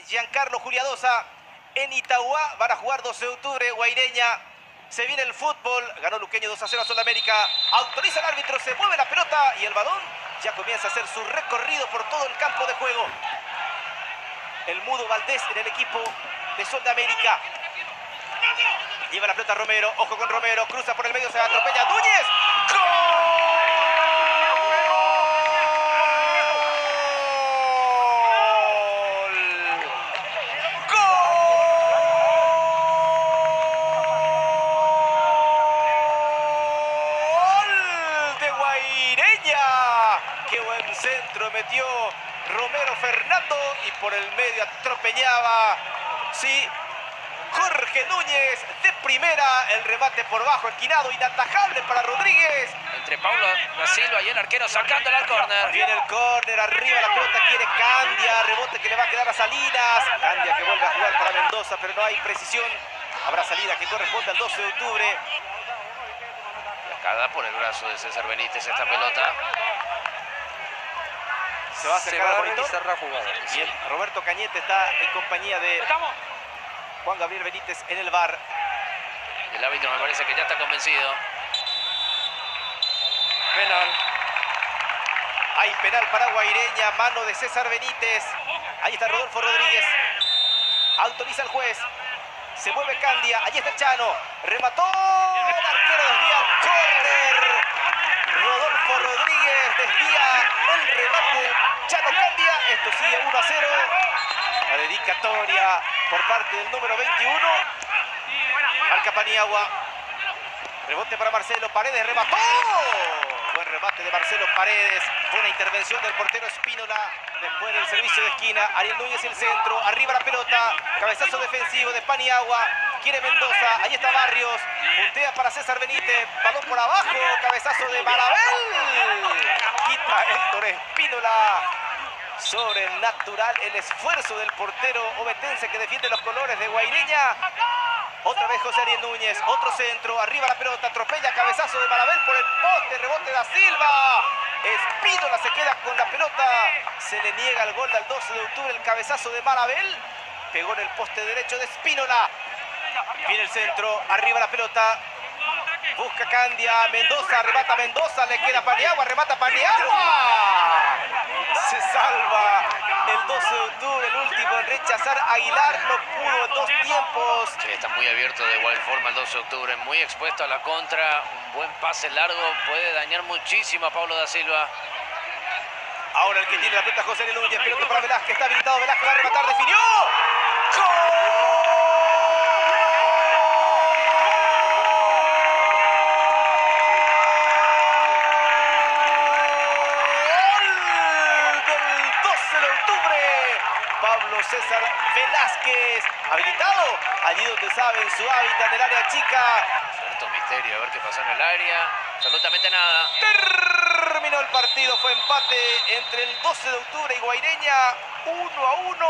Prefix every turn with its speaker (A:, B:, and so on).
A: Giancarlo Juliadosa en Itauguá. Van a jugar 12 de octubre, Guaireña. Se viene el fútbol, ganó Luqueño 2-0 a Sudamérica. Autoriza el árbitro, se mueve la pelota y el balón ya comienza a hacer su recorrido por todo el campo de juego. El Mudo Valdés en el equipo de Sudamérica. Lleva la pelota Romero, ojo con Romero, cruza por el medio, se atropella Núñez. ¡Gol! ¡Qué buen centro metió Romero Fernando! Y por el medio atropellaba, sí, Jorge Núñez de primera. El remate por bajo, esquinado, inatajable para Rodríguez.
B: Entre Paulo da Silva y el arquero sacándola al córner.
A: Viene el córner, arriba la pelota, quiere Candia. Rebote que le va a quedar a Salinas. Candia que vuelve a jugar para Mendoza, pero no hay precisión. Habrá salida que corresponde al 12 de octubre.
B: Sacada por el brazo de César Benítez esta pelota.
A: Se va a acercar al monitor.
C: la jugada.
A: Bien, Roberto Cañete está en compañía de Juan Gabriel Benítez en el VAR.
B: El árbitro me parece que ya está convencido.
C: Penal.
A: Hay penal para Guaireña, mano de César Benítez. Ahí está Rodolfo Rodríguez. Autoriza el juez. Se mueve Candia. Allí está el Chano. Remató. El arquero desvía el córner. Rodolfo Rodríguez desvía el remate del Chano Candia. Esto sigue 1-0. La dedicatoria por parte del número 21. Marca Paniagua. Rebote para Marcelo Paredes. Remató. Buen remate de Marcelo Paredes. Buena intervención del portero Espínola. Después del servicio de esquina. Ariel Núñez el centro. Arriba la pelota. Cabezazo defensivo de Paniagua. Quiere Mendoza. Ahí está Barrios. Puntea para César Benítez. Balón por abajo. Cabezazo de Marabel. Quita Héctor Espínola. Sobrenatural el esfuerzo del portero ovetense que defiende los colores de Guaireña. Otra vez José Ariel Núñez, otro centro, arriba la pelota, atropella, cabezazo de Marabel por el poste, rebote da Silva. Espínola se queda con la pelota, se le niega el gol al 12 de octubre, el cabezazo de Marabel. Pegó en el poste derecho de Espínola. Viene el centro, arriba la pelota. Busca Candia, Mendoza, remata Mendoza, le queda Paniagua, remata Paniagua. Se salva el 12 de octubre, el último en rechazar. Aguilar no pudo en 2 tiempos.
B: Sí, está muy abierto de igual forma el 12 de octubre, muy expuesto a la contra. Un buen pase largo puede dañar muchísimo a Paulo da Silva.
A: Ahora el que tiene la pelota José Ariel Núñez, pelota para Velázquez, está habilitado, Velázquez va a rematar, definió. ¡Gol! Pablo César Velázquez, habilitado allí donde sabe, en su hábitat, en el área chica.
B: Cierto misterio, a ver qué pasó en el área. Absolutamente nada.
A: Terminó el partido, fue empate entre el 12 de octubre y Guaireña, 1-1.